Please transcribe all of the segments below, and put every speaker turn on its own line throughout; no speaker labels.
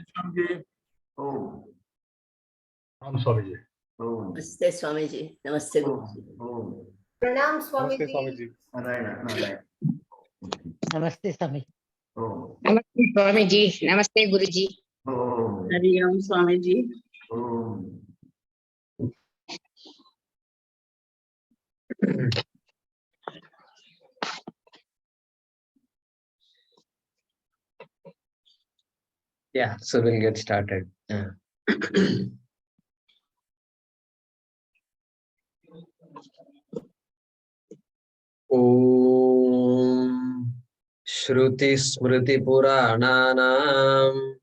Swamiji. Oh.
Swamiji.
Oh.
Namaste Swamiji. Namaste Guruji.
Oh.
Pranam Swamiji.
Namaste Swamiji. Right.
Namaste Swami.
Oh.
Namaste Swamiji. Namaste Guruji.
Oh.
Hari Om Swamiji.
Oh.
Yeah, so we'll get started. Om Shruti Smriti Purananam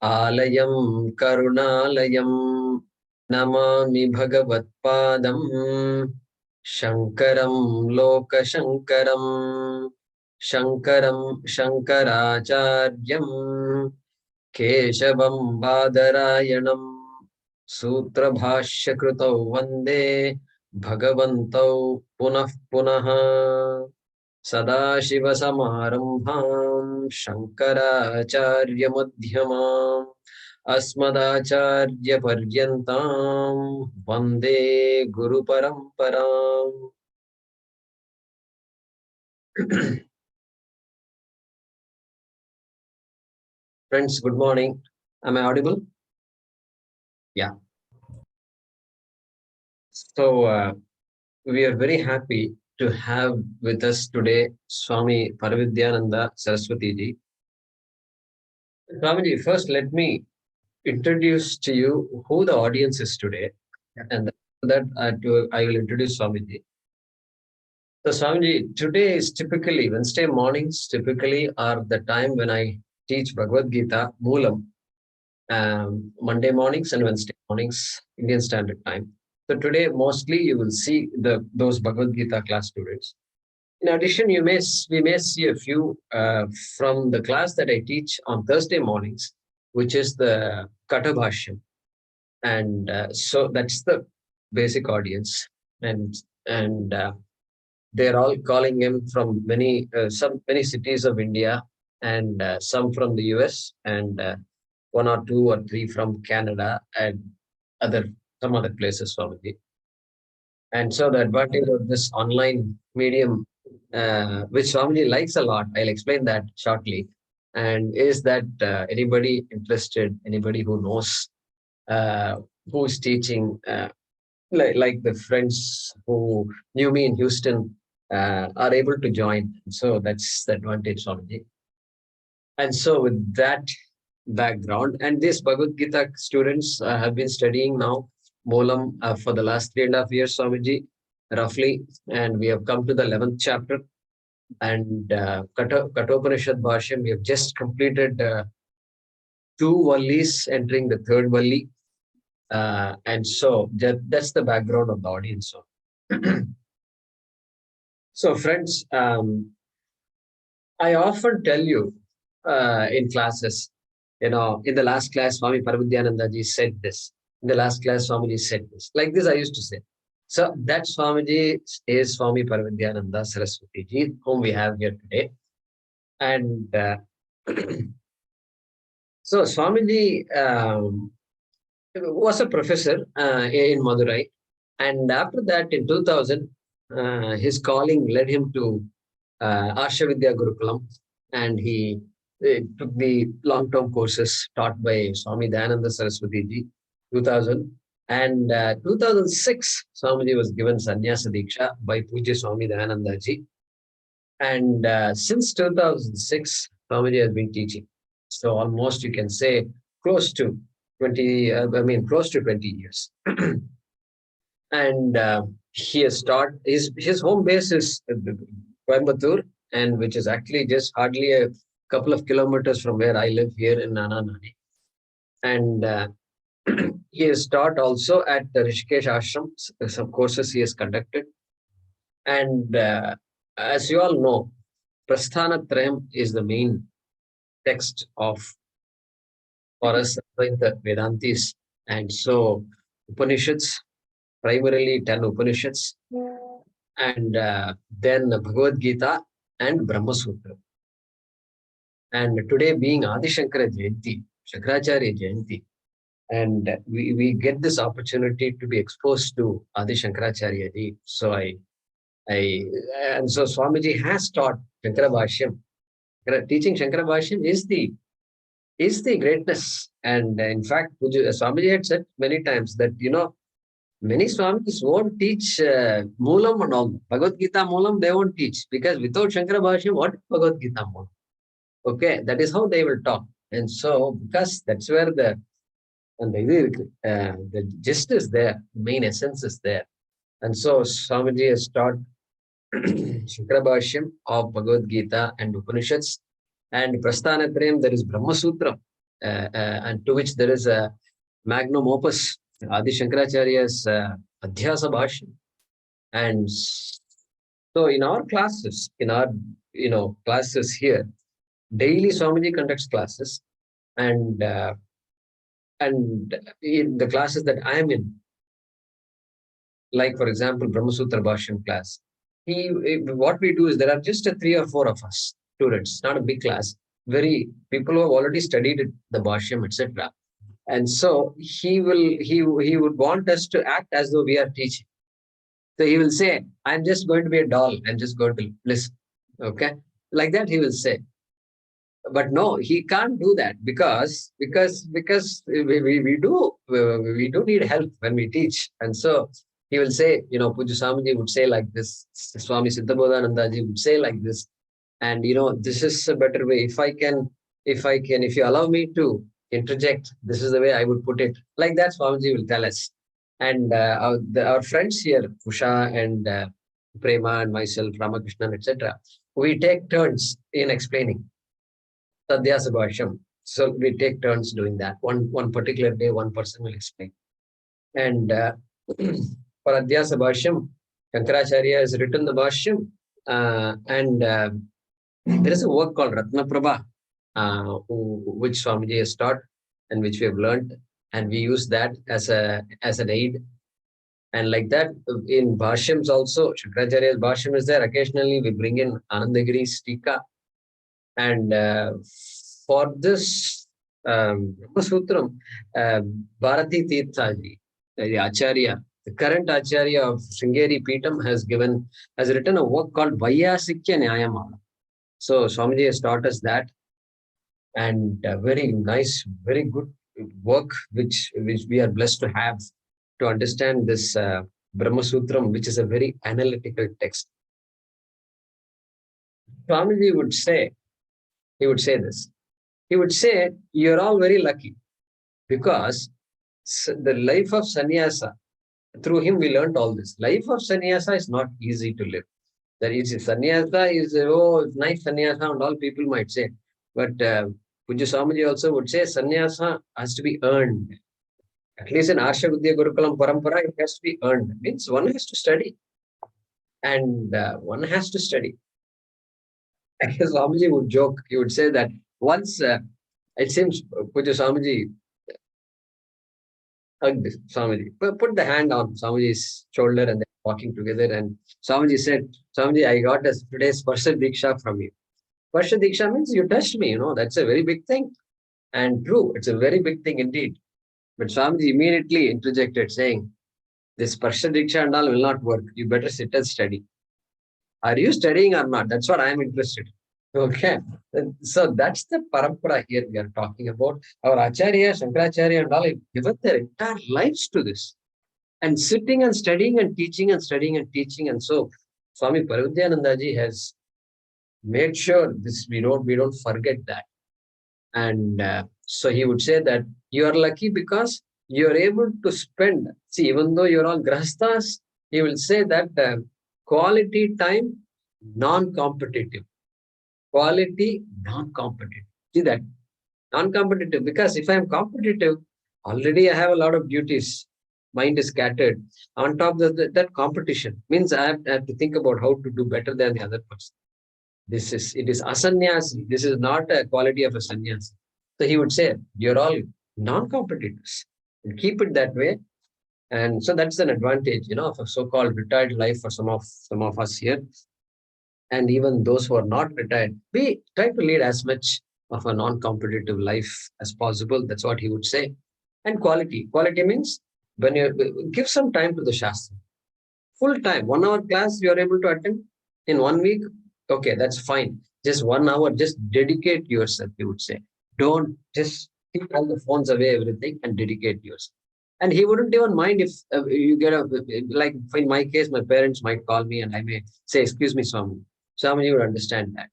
Alayam Karunalayam Namami Bhagavatpadam Shankaram Loka Shankaram Shankaracharyam Keshavam Badarayanam Sutra Bhashya Krutau Vande Bhagavantau Punah Punaha Sadashiva Samarambham Shankaracharya Madhyamam Asmadacharya Paryantam Vande Guru Paramparam. Friends, good morning. Am I audible? Yeah. So we are very happy to have with us today Swami Paravidyananda Saraswati ji. Swamiji, first let me introduce to you who the audience is today, and that I will introduce Swamiji. So Swamiji, today is typically Wednesday mornings. Typically are the time when I teach Bhagavad Gita Moolam. Monday mornings and Wednesday mornings, Indian Standard Time. So today, mostly you will see those Bhagavad Gita class students. In addition, we may see a few from the class that I teach on Thursday mornings, which is the Katabhashyam. And so that's the basic audience. And they're all calling him from many cities of India, and some from the US, and one or two or three from Canada and some other places probably. And so the advantage of this online medium, which Swamiji likes a lot, I'll explain that shortly, and is that anybody interested, anybody who knows who's teaching, like the friends who knew me in Houston are able to join. So that's the advantage, Swamiji. And so with that background, and these Bhagavad Gita students have been studying now Moolam for the last 3.5 years, Swamiji, roughly, and we have come to the 11th chapter. And Kathopanishad Bhashyam, we have just completed 2 vallis, entering the 3rd valli, and so that's the background of the audience. So friends, I often tell you in classes, in the last class, Swami Paravidyananda ji said this. In the last class, Swamiji said this. Like this, I used to say. So that Swamiji is Swami Paravidyananda Saraswati ji, whom we have here today. And so Swamiji was a professor in Madurai. And after that, in 2000, his calling led him to Arshavidya Gurukulam, and he took the long-term courses taught by Swami Dayananda Saraswati ji, 2000. And 2006, Swamiji was given Sannyasa Diksha by Puja Swami Dayananda ji. And since 2006, Swamiji has been teaching. So almost you can say close to 20 years. And he has taught, his home base is Coimbatore, and which is actually just hardly a couple of kilometers from where I live here in Nananani. And he has taught also at the Rishikesh Ashram. Some courses he has conducted. And as you all know, Prasthanatrayam is the main text for us in the Vedantis. And so Upanishads, primarily 10 Upanishads, and then Bhagavad Gita and Brahma Sutra. And today being Adi Shankara Jayanti, Shankaracharya Jayanti. And we get this opportunity to be exposed to Adi Shankaracharya ji. So and so Swamiji has taught Shankara Bhashyam. Teaching Shankara Bhashyam is the greatness. And in fact, Swamiji had said many times that, many Swamis won't teach Moolam and all. Bhagavad Gita Moolam, they won't teach. Because without Shankara Bhashyam, what is Bhagavad Gita Moolam? Okay, that is how they will talk. And so, because that's where the gist is there, main essence is there. And so, Swamiji has taught Shankara Bhashyam of Bhagavad Gita and Upanishads. And Prasthanatrayam, there is Brahma Sutra, and to which there is a magnum opus, Adi Shankaracharya's Adhyasa Bhashyam. And so in our classes, classes here, daily Swamiji conducts classes, and in the classes that I am in, like for example, Brahma Sutra Bhashyam class, what we do is there are just 3 or 4 of us students, not a big class, people who have already studied the Bhashyam, etc. And so he would want us to act as though we are teaching. So he will say, I'm just going to be a doll. I'm just going to listen. Okay. Like that he will say. But no, he can't do that because we do need help when we teach. And so he will say, Puja Swamiji would say like this, Swami Siddhabodhanandaji would say like this. And this is a better way. If you allow me to interject, this is the way I would put it. Like that, Swamiji will tell us. And our friends here, Usha and Prema and myself, Ramakrishnan, etc., we take turns in explaining Tadhyasa Bhashyam. So we take turns doing that. One particular day, one person will explain. And for Adhyasa Bhashyam, Shankaracharya has written the Bhashyam, and there is a work called Ratna Prabha, which Swamiji has taught and which we have learned, and we use that as an aid. And like that, in Bhashyams also, Shankaracharya's Bhashyam is there. Occasionally, we bring in Anandagiri's Tika. And for this Brahma Sutram, Bharati Tirthaji, the Acharya, the current Acharya of Sringeri Peetam, has written a work called Vaiyasikya Nyayamala. So Swamiji has taught us that, and very nice, very good work which we are blessed to have to understand this Brahma Sutram, which is a very analytical text. Swamiji would say this. He would say, you're all very lucky because the life of sannyasa, through him we learned all this. Life of sannyasa is not easy to live. That is, sannyasa is, nice sannyasa, and all people might say. But Puja Swamiji also would say sannyasa has to be earned. At least in Arsha Vidya Gurukulam Parampara, it has to be earned. It means one has to study. And one has to study. Swamiji would joke, he would say that once, it seems Puja Swamiji hugged Swamiji, put the hand on Swamiji's shoulder, and they were walking together. And Swamiji said, Swamiji, I got today's Sparsha Diksha from you. Sparsha Diksha means you touched me, that's a very big thing. And true, it's a very big thing indeed. But Swamiji immediately interjected saying, this Sparsha Diksha and all will not work. You better sit and study. Are you studying or not? That's what I'm interested in. Okay. So that's the parampara here we are talking about. Our Acharya, Shankaracharya and all have given their entire lives to this. And sitting and studying and teaching and studying and teaching. And so Swami Paravidyananda has made sure this we don't forget that. And so he would say that you are lucky because you are able to spend, see, even though you're all grahasthas, he will say that quality time, non-competitive. Quality, non-competitive. See that? Non-competitive, because if I'm competitive, already I have a lot of duties. Mind is scattered. On top of that competition means I have to think about how to do better than the other person. It is asanyasi. This is not a quality of a sannyasi. So he would say, you're all non-competitors. And keep it that way. And so that's an advantage, of a so-called retired life for some of us here. And even those who are not retired, we try to lead as much of a non-competitive life as possible. That's what he would say. And quality. Quality means when you give some time to the Shastra. Full time, 1 hour class you are able to attend in 1 week. Okay, that's fine. Just 1 hour, just dedicate yourself, he would say. Don't just keep all the phones away, everything, and dedicate yourself. And he wouldn't even mind if you get a, like in my case, my parents might call me and I may say, excuse me, Swami. Swami would understand that.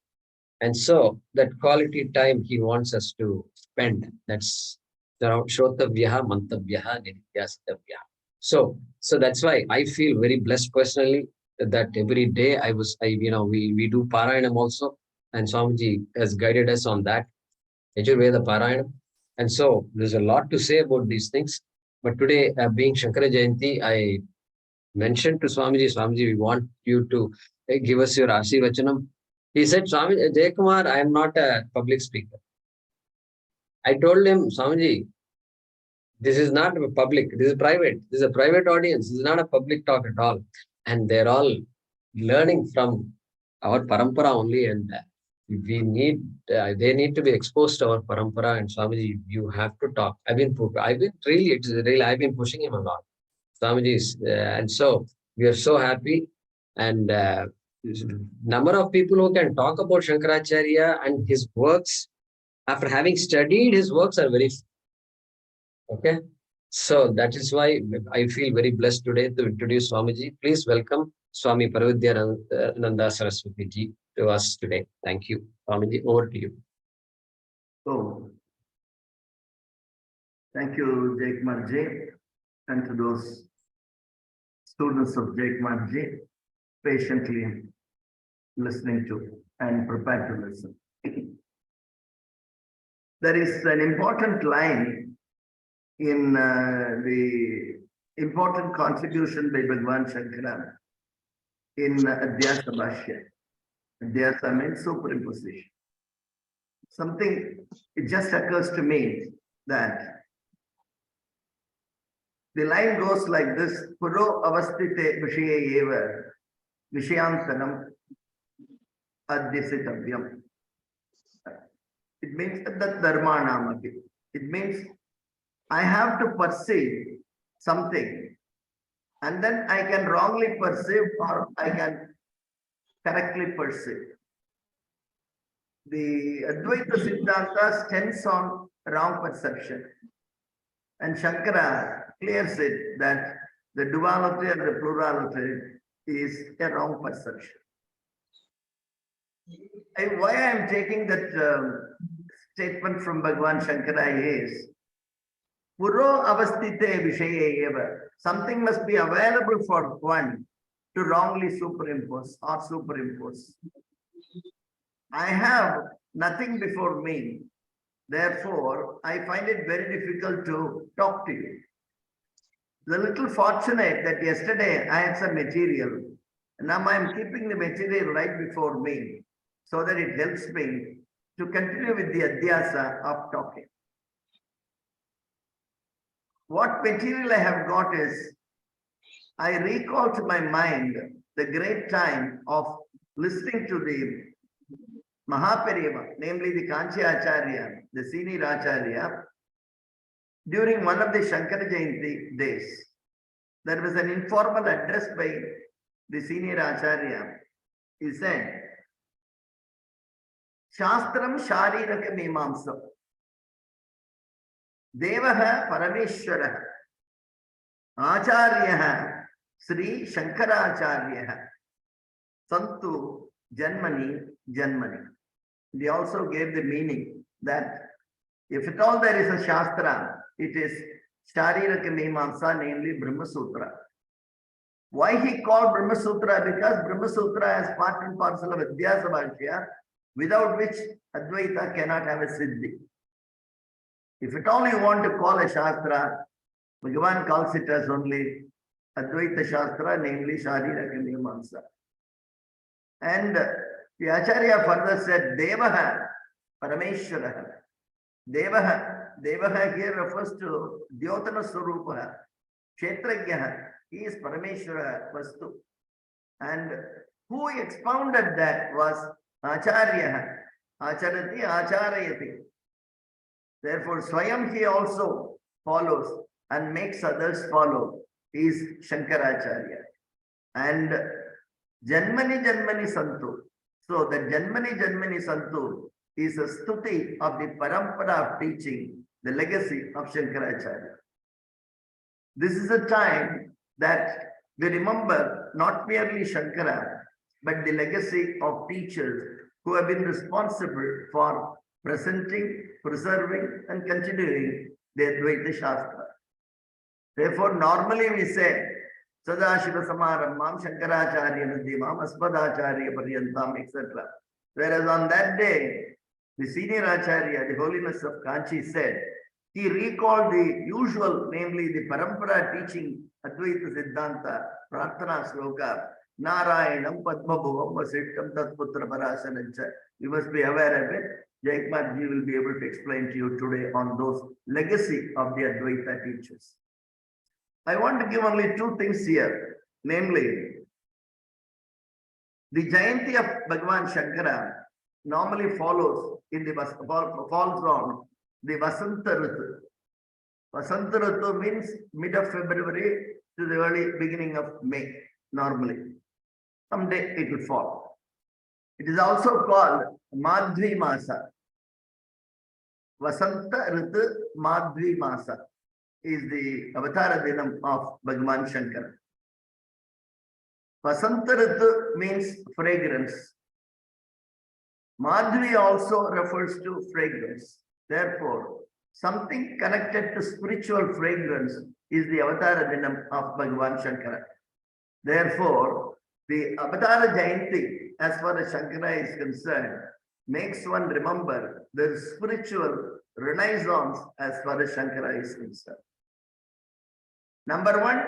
And so that quality time he wants us to spend, that's Shrotavyaha, Mantavyaha, Nityastavyaha. So that's why I feel very blessed personally that every day we do Parayanam also, and Swamiji has guided us on that, Yajurveda Parayanam. And so there's a lot to say about these things. But today, being Shankara Jayanti, I mentioned to Swamiji, we want you to give us your Ashivachanam. He said, Swami Jayakumar, I am not a public speaker. I told him, Swamiji, this is not public, this is private. This is a private audience. This is not a public talk at all. And they're all learning from our parampara only. And they need to be exposed to our parampara. And Swamiji, you have to talk. I've been pushing him a lot. Swamiji, and so we are so happy. And number of people who can talk about Shankaracharya and his works after having studied his works are very few. Okay, so that is why I feel very blessed today to introduce Swamiji. Please welcome Swami Paravidyananda Saraswati ji to us today. Thank you. Swamiji, over to you.
So, thank you, Jayakumar ji, and to those students of Jayakumar ji, patiently listening to and prepared to listen. There is an important line in the important contribution by Bhagavan Shankara in Adhyasa Bhashya. Adhyasa means superimposition. Something, it just occurs to me that the line goes like this: Puro avastite vishaye eva vishayantanam adhyasitavyam. It means that dharma namati. It means I have to perceive something, and then I can wrongly perceive or I can correctly perceive. The Advaita Siddhanta stands on wrong perception, and Shankara clears it that the duality and the plurality is a wrong perception. Why I am taking that statement from Bhagavan Shankara is Puro avastite vishaye eva. Something must be available for one to wrongly superimpose or superimpose. I have nothing before me. Therefore, I find it very difficult to talk to you. The little fortunate that yesterday I had some material. Now I am keeping the material right before me so that it helps me to continue with the adhyasa of talking. What material I have got is, I recall to my mind the great time of listening to the Mahapariva, namely the Kanchi Acharya, the senior Acharya, during one of the Shankara Jayanti days. There was an informal address by the senior Acharya. He said, Shastram Shariraka Mimamsa. Devaha Parameshwaraha Acharyaha Sri Shankaracharya Santu Janmani Janmani. They also gave the meaning that if at all there is a Shastra, it is Shariraka Mimamsa, namely Brahma Sutra. Why he called Brahma Sutra? Because Brahma Sutra is part and parcel of Adhyasa Bhashya, without which Advaita cannot have a Siddhi. If at all you want to call a Shastra, Bhagavan calls it as only Advaita Shastra, namely Shariraka Mimamsa. And the Acharya further said, Devaha Parameshwaraha. Devaha here refers to Dyotana Swarupaha. Kshetrajnaha, he is Parameshwara Vastu. And who expounded that was Acharya. Acharati acharayati. Therefore, Swayam he also follows and makes others follow. He is Shankaracharya. And Janmani Janmani Santu. So the Janmani Janmani Santu is a stuti of the parampara of teaching, the legacy of Shankaracharya. This is a time that we remember not merely Shankara, but the legacy of teachers who have been responsible for presenting, preserving, and continuing the Advaita Shastra. Therefore, normally we say, Sadashiva Samarambam, Shankaracharya Vidyamam, Aspadacharya Paryantam, etc. Whereas on that day, the senior Acharya, the Holiness of Kanchi said, he recalled the usual, namely the Parampara teaching Advaita Siddhanta, Prarthana Sloka, Narayanam Padmabhuvam Vasittam Tatputra Parasanancha. You must be aware of it. Jayakumarji will be able to explain to you today on those legacy of the Advaita teachers. I want to give only two things here, namely the Jayanti of Bhagavan Shankara normally falls on the Vasanta Ritu. Vasanta Ritu means mid of February to the early beginning of May, normally. Someday it will fall. It is also called Madhvi Masa. Vasanta Ritu Madhvi Masa is the Avatara Dinam of Bhagavan Shankara. Vasanta Ritu means fragrance. Madhvi also refers to fragrance. Therefore, something connected to spiritual fragrance is the Avatara Dinam of Bhagavan Shankara. Therefore, the Avatara Jayanti, as far as Shankara is concerned, makes one remember the spiritual renaissance as far as Shankara is concerned. Number one,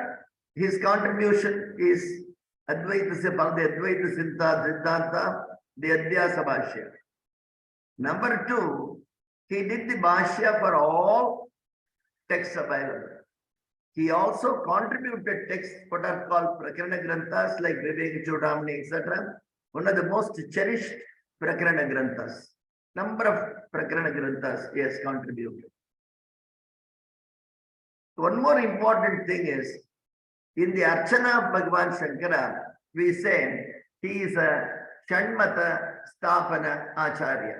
his contribution is Advaita Siddhanta, the Adhyasa Bhashya. Number two, he did the Bhashya for all texts available. He also contributed texts what are called Prakarana Granthas like Vivek Chudamani, etc. One of the most cherished Prakarana Granthas. Number of Prakarana Granthas he has contributed. One more important thing is, in the Archana of Bhagavan Shankara, we say he is a Shanmata Stapana Acharya.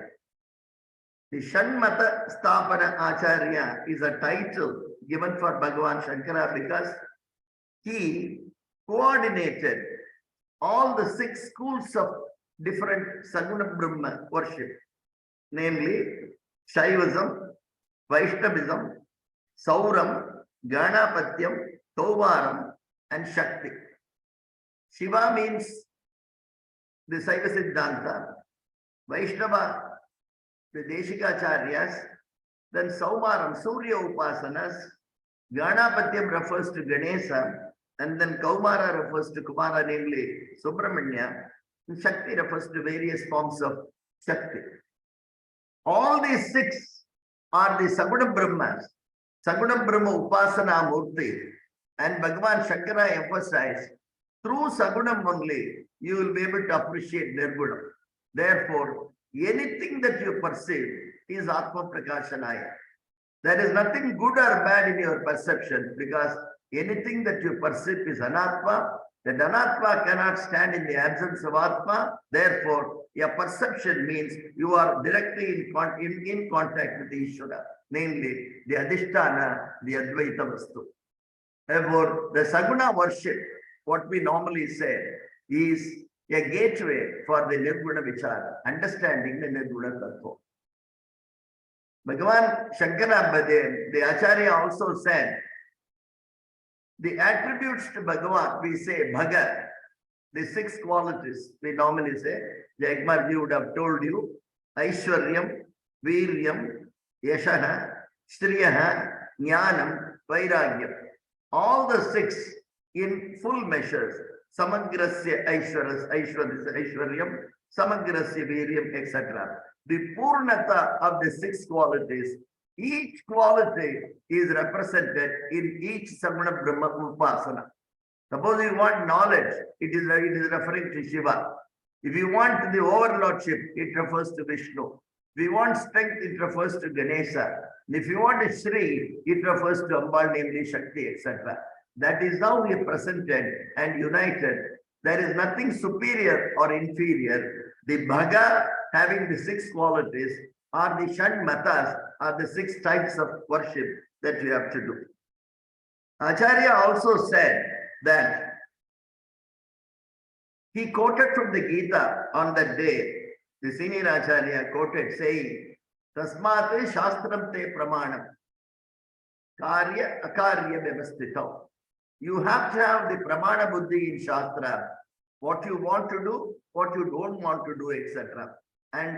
The Shanmata Stapana Acharya is a title given for Bhagavan Shankara because he coordinated all the 6 schools of different Saguna Brahma worship, namely Shaivism, Vaishnavism, Sauram, Ganapatyam, Tovaram, and Shakti. Shiva means the Saiva Siddhanta, Vaishnava, the Deshikacharyas, then Saumaram, Surya Upasanas, Ganapatyam refers to Ganesha, and then Kaumara refers to Kumara, namely Subramanya, and Shakti refers to various forms of Shakti. All these 6 are the Saguna Brahmas. Saguna Brahma Upasana Murti, and Bhagavan Shankara emphasized, through Sagunam only, you will be able to appreciate Nirgunam. Therefore, anything that you perceive is Atma Prakashanaya. There is nothing good or bad in your perception because anything that you perceive is Anatma. That Anatma cannot stand in the absence of Atma. Therefore, your perception means you are directly in contact with the Ishvara, namely the Adhisthana, the Advaita Vastu. Therefore, the Saguna worship, what we normally say, is a gateway for the Nirguna Vichara, understanding the Nirguna Tattva. Bhagavan Shankara, the Acharya also said, the attributes to Bhagavan, we say Bhaga, the 6 qualities we normally say, Jayakumarji would have told you, Aishwaryam, Viryam, Yashaha, Shriyaha, Jnanam, Vairagyam. All the 6 in full measures, Samagrasya Aishwaryam, Samagrasya Viryam, etc. The Purnata of the 6 qualities, each quality is represented in each Saguna Brahma Upasana. Suppose you want knowledge, it is referring to Shiva. If you want the overlordship, it refers to Vishnu. If you want strength, it refers to Ganesha. And if you want a Shri, it refers to Ambal, namely Shakti, etc. That is how we are presented and united. There is nothing superior or inferior. The Bhaga having the 6 qualities, or the Shan Matas are the 6 types of worship that we have to do. Acharya also said that he quoted from the Gita on that day. The senior Acharya quoted saying, Tasmate Shastram te pramanam, Karya Akarya Vyavasthitam. You have to have the Pramana Buddhi in Shastra, what you want to do, what you don't want to do, etc. And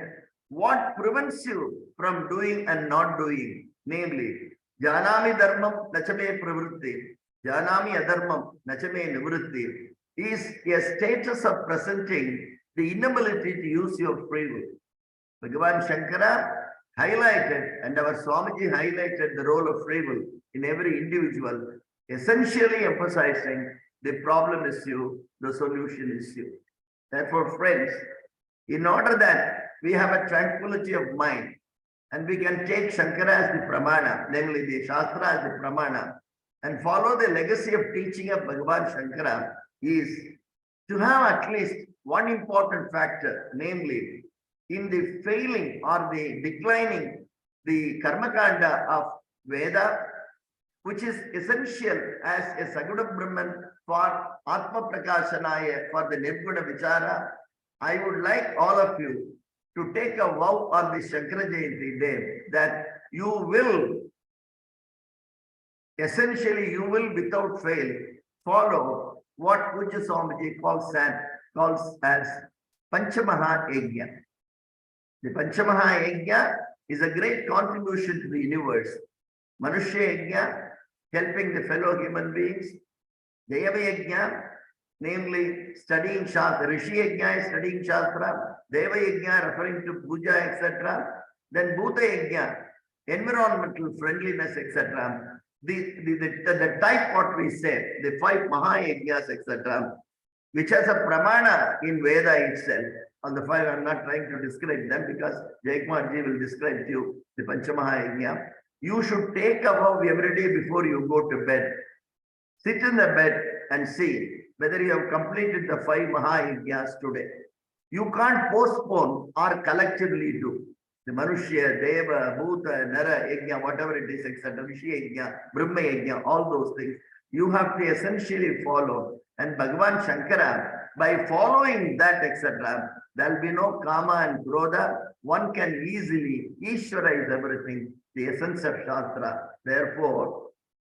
what prevents you from doing and not doing, namely, Janami Dharmam Nachame Pravritti, Janami Adharmam Nachame Nivritti, is a status of presenting the inability to use your free will. Bhagavan Shankara highlighted, and our Swamiji highlighted the role of free will in every individual, essentially emphasizing the problem is you, the solution is you. Therefore, friends, in order that we have a tranquility of mind and we can take Shankara as the Pramana, namely the Shastra as the Pramana, and follow the legacy of teaching of Bhagavan Shankara, is to have at least one important factor, namely in the failing or the declining the Karmakanda of Veda, which is essential as a Saguna Brahman for Atma Prakashanaya, for the Nirguna Vichara. I would like all of you to take a vow on the Shankara Jayanti day that you will, essentially you will without fail follow what Pujya Swamiji calls as Panchamaha Yajna. The Panchamaha Yajna is a great contribution to the universe. Manushya Yajna, helping the fellow human beings. Deva Yajna, namely studying Shastra. Rishi Yajna is studying Shastra. Deva Yajna referring to Puja, etc. Then Bhuta Yajna, environmental friendliness, etc. The type what we say, the 5 Mahayajnas, etc., which has a pramana in Veda itself. On the 5, I'm not trying to describe them because Jayakumarji will describe to you the Panchamaha Yajna. You should take a vow every day before you go to bed. Sit in the bed and see whether you have completed the 5 Mahayajnas today. You can't postpone or collectively do. The Manushya, Deva, Bhuta, Nara, Yajna, whatever it is, etc., Rishi Yajna, Brahma Yajna, all those things, you have to essentially follow. And Bhagavan Shankara, by following that, etc., there will be no Kama and Krodha. One can easily Ishvara is everything, the essence of Shastra. Therefore,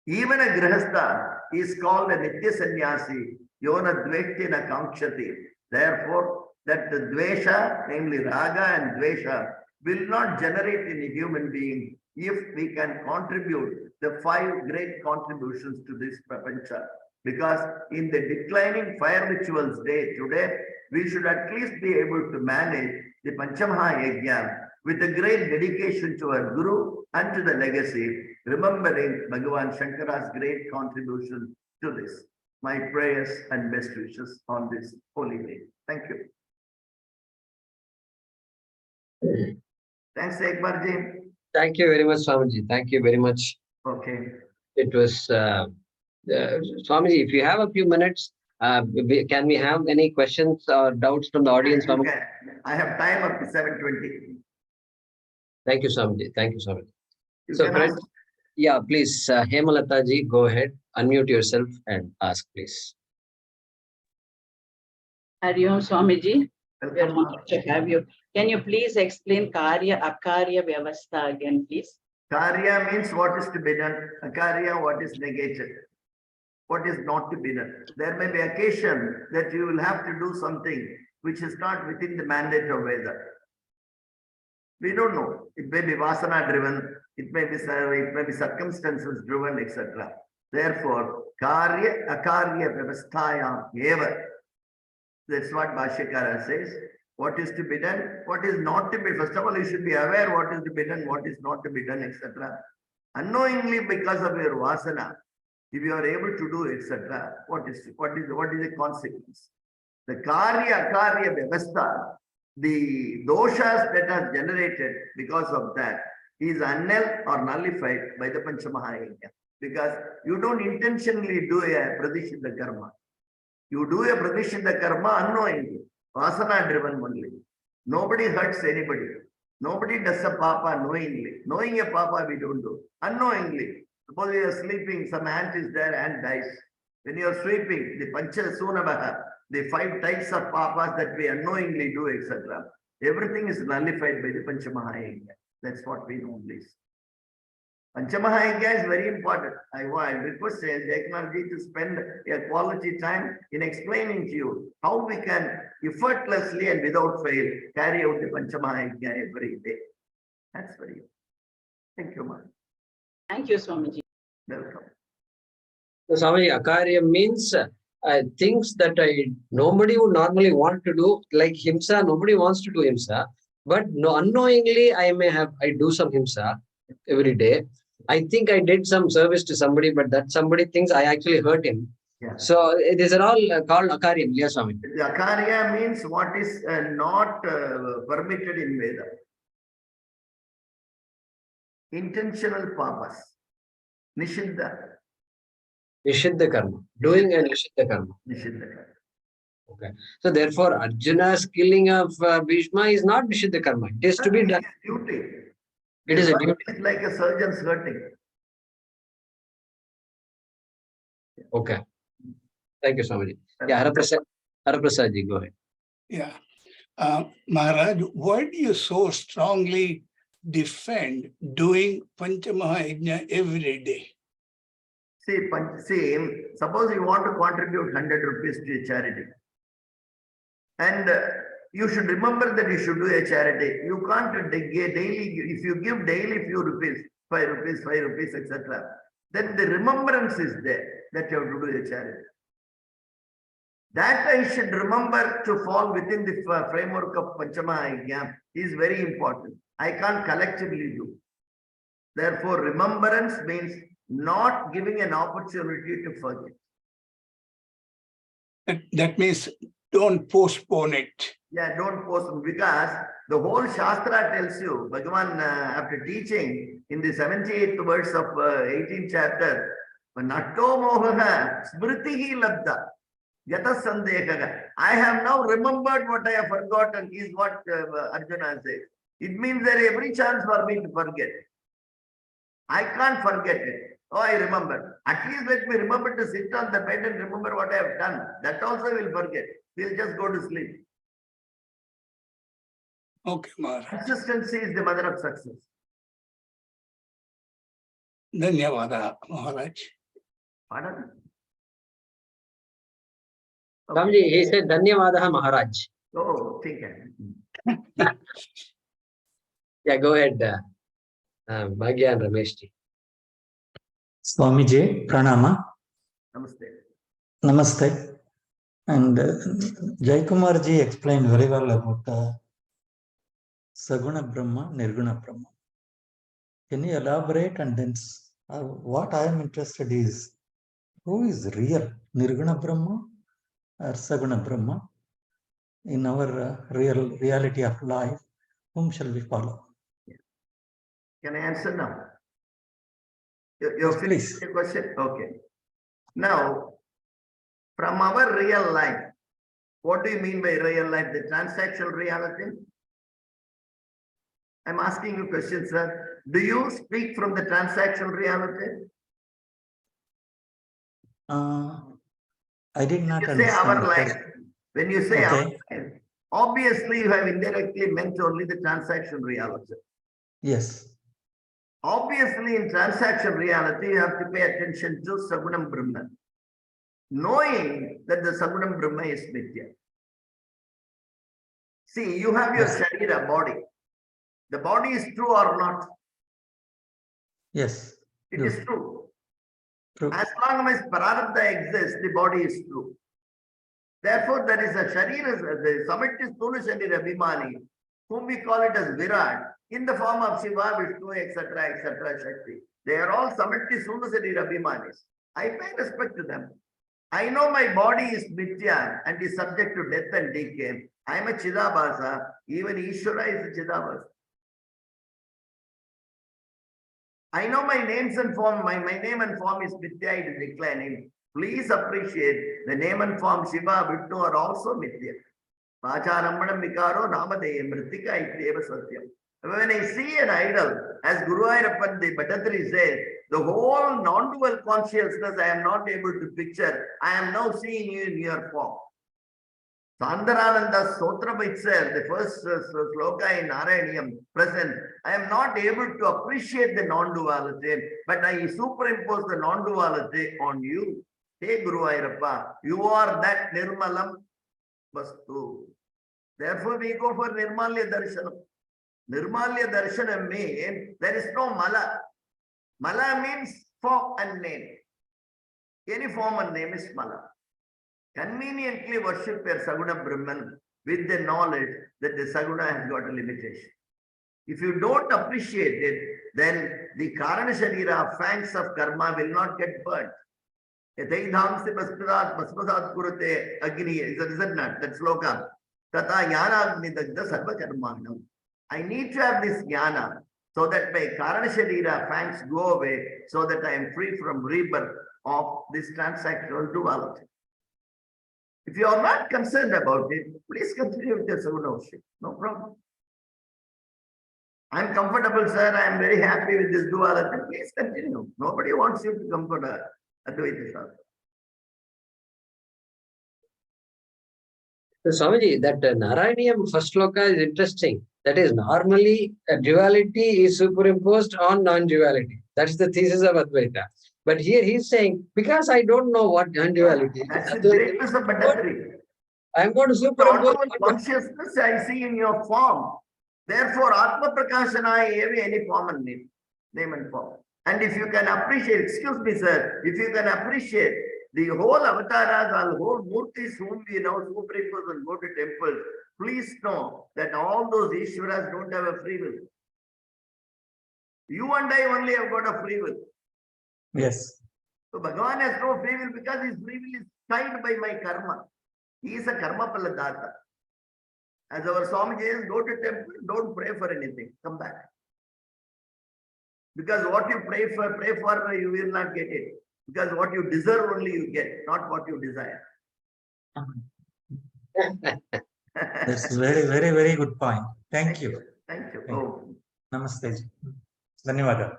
even a Grihastha is called a Nitya Sannyasi, Yona Dveshtina Kamkshati. Therefore, that the Dvesha, namely Raga and Dvesha, will not generate in a human being if we can contribute the 5 great contributions to this prapancha. Because in the declining fire rituals day today, we should at least be able to manage the Panchamaha Yajna with a great dedication to our Guru and to the legacy, remembering Bhagavan Shankara's great contribution to this. My prayers and best wishes on this holy day. Thank you. Thanks, Ekbarji.
Thank you very much, Swamiji. Thank you very much.
Okay.
It was, Swamiji, if you have a few minutes, can we have any questions or doubts from the audience?
Okay. I have time up to 7:20.
Thank you, Swamiji. Thank you, Swamiji.
You
So,
can
friends,
ask.
yeah, please, Hemalata ji, go ahead, unmute yourself and ask, please.
Hari Om Swamiji, we are
Welcome.
honored to have you. Can you please explain Karya Akarya Vyavastha again, please?
Karya means what is to be done. Akarya, what is negated. What is not to be done. There may be occasion that you will have to do something which is not within the mandate of Veda. We don't know. It may be Vasana driven, it may be circumstances driven, etc. Therefore, Karya Akarya Vyavasthayam eva. That's what Bhashyakara says. What is to be done, what is not to be. First of all, you should be aware what is to be done, what is not to be done, etc. Unknowingly, because of your vasana, if you are able to do, etc., what is the consequence? The Karya Akarya Vyavastha, the doshas that are generated because of that is annulled or nullified by the Panchamaha Yajna. Because you don't intentionally do a Pradishita karma. You do a Pradishita karma unknowingly, Vasana driven only. Nobody hurts anybody. Nobody does a papa knowingly. Knowing a papa we don't do. Unknowingly. Suppose you are sleeping, some ant is there and dies. When you are sweeping, the Pancha Sunavaha, the 5 types of papas that we unknowingly do, etc. Everything is nullified by the Panchamaha Yajna. That's what we know this. Panchamaha Yajna is very important. I request Jayanti to spend a quality time in explaining to you how we can effortlessly and without fail carry out the Panchamaha Yajna every day. That's very good. Thank you, ma'am.
Thank you, Swamiji.
Welcome.
So Swami, Akarya means things that nobody would normally want to do, like Himsa, nobody wants to do Himsa, but unknowingly I do some Himsa every day. I think I did some service to somebody, but that somebody thinks I actually hurt him.
Yeah.
So these are all called Akaryam, yes, Swami.
The Akarya means what is not permitted in Veda. Intentional papas. Nishiddha.
Nishiddha karma. Doing a Nishiddha karma.
Nishiddha karma.
Okay. So therefore, Arjuna's killing of Bhishma is not Nishiddha karma. It is to be done.
Duty.
It is a duty.
It's like a surgeon's hurting.
Okay. Thank you, Swamiji. Yeah, Haraprasad ji, go ahead.
Yeah. Maharaj, why do you so strongly defend doing Panchamaha Yajna every day?
See, suppose you want to contribute 100 rupees to a charity. And you should remember that you should do a charity. You can't daily, if you give daily few rupees, 5 rupees, etc. Then the remembrance is there that you have to do a charity. That I should remember to fall within the framework of Panchamaha Yajna is very important. I can't collectively do. Therefore, remembrance means not giving an opportunity to forget.
That means don't postpone it.
Yeah, don't postpone, because the whole Shastra tells you, Bhagavan after teaching in the 78th verse of 18th chapter, Natto mohaha smritihi labda yata sandehaga. I have now remembered what I have forgotten is what Arjuna says. It means there is every chance for me to forget. I can't forget it. Oh, I remember. At least let me remember to sit on the bed and remember what I have done. That also will forget. We'll just go to sleep.
Okay, Maharaj.
Consistency is the mother of success.
Dhanyavada, Maharaj.
Pardon?
Swamiji, he said, Dhanyavadaha Maharaj.
Oh, okay.
Yeah, go ahead, Bhagya and Ramesh ji.
Swamiji, Pranama.
Namaste.
Namaste. And Jaikumar ji explained very well about Saguna Brahma, Nirguna Brahma. Can you elaborate? And then what I am interested is, who is real, Nirguna Brahma or Saguna Brahma? In our reality of life, whom shall we follow?
Can I answer now?
Yes, please.
The question? Okay. Now, from our real life, what do you mean by real life? The transactional reality? I'm asking you a question, sir. Do you speak from the transactional reality?
I did not
When you say
understand.
our life, when you say our
Okay.
life, obviously you have indirectly meant only the transaction reality.
Yes.
Obviously, in transaction reality, you have to pay attention to Sagunam Brahma, knowing that the Sagunam Brahma is Nitya. See, you have your
Yes.
Sharira body. The body is true or not?
Yes.
It
True.
is true.
True.
As long as Prarabdha exists, the body is true. Therefore, there is a Sharira, the Samiti Stula Sharira Abhimani, whom we call it as Virat, in the form of Shiva, Vishnu, etc., Shakti. They are all Samiti Stula Sharira Abhimanis. I pay respect to them. I know my body is mithya and is subject to death and decay. I am a Chidabhasa. Even Ishvara is a Chidabhasa. I know my names and form, my name and form is mithya, it is declining. Please appreciate the name and form Shiva, Vishnu are also mithya. Vacharambanam Vikaro Namadeyam Mritika Ityeva Satyam. When I see an idol, as Guru Ayyappan the Bhattatri says, the whole non-dual consciousness I am not able to picture, I am now seeing you in your form. Sandarananda Sotram itself, the first sloka in Narayaniyam present, I am not able to appreciate the non-duality, but I superimpose the non-duality on you. Hey Guru Ayyappa, you are that Nirmalam Vastu. Therefore, we go for Nirmalya Darshanam. Nirmalya Darshanam means there is no Mala. Mala means form and name. Any form and name is Mala. Conveniently worship your Saguna Brahman with the knowledge that the Saguna has got a limitation. If you don't appreciate it, then the Karana Sharira fangs of karma will not get burnt. Yathaidhamsi basmadat kurate agni, is it not? That sloka. Tata yana agni dagda sarva karmanam. I need to have this jnana so that my Karana Sharira fangs go away, so that I am free from rebirth of this transactional duality. If you are not concerned about it, please continue with your Saguna worship. No problem. I am comfortable, sir. I am very happy with this duality. Please continue. Nobody wants you to come for Advaita Shastra.
So, Swamiji, that Narayaniyam first sloka is interesting. That is, normally a duality is superimposed on non-duality. That is the thesis of Advaita. But here he is saying, because I don't know what non-duality is,
that's the greatness of Bhattatri.
I am going to superimpose
consciousness I see in your form. Therefore, Atma Prakashana any form and name and form. And if you can appreciate, excuse me, sir, if you can appreciate the whole avatars and whole murtis whom we now superimpose and go to temples, please know that all those Ishwaras don't have a free will. You and I only have got a free will.
Yes.
So Bhagavan has no free will because his free will is tied by my karma. He is a karma paladata. As our Swami says, go to temple, don't pray for anything, come back. Because what you pray for, you will not get it. Because what you deserve only you get, not what you desire.
That's a very, very, very good point. Thank you.
Thank you.
Thank you.
Oh.
Namaste. Dhanyawada.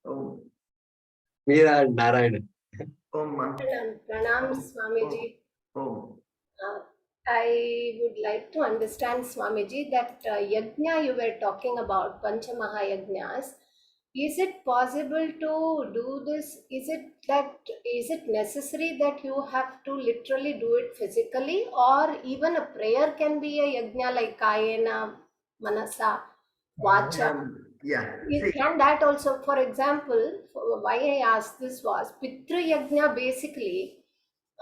Oh.
Meera and Narayan.
Pranam Swamiji.
Oh.
I would like to understand, Swamiji, that yajna you were talking about, Panchamaha Yajnas. Is it possible to do this? Is it necessary that you have to literally do it physically, or even a prayer can be a yajna like Kayena, Manasa, Vacha?
Yeah.
Can that also, for example, why I asked this was Pitru Yajna basically.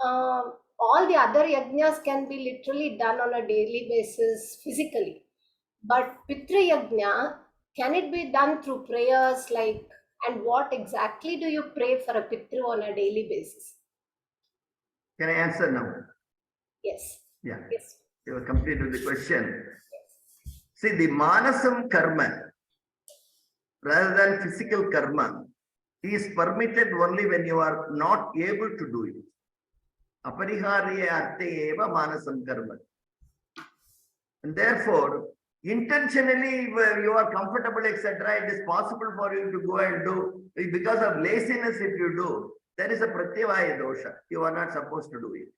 All the other yajnas can be literally done on a daily basis physically. But Pitru Yajna, can it be done through prayers and what exactly do you pray for a Pitru on a daily basis?
Can I answer now?
Yes.
Yeah.
Yes.
You have completed the question. Yes. See, the manasam karma, rather than physical karma, is permitted only when you are not able to do it. Apariharya arte eva manasam karma. And therefore, intentionally, you are comfortable, etc., it is possible for you to go and do. Because of laziness, if you do, there is a pratyavaya dosha. You are not supposed to do it.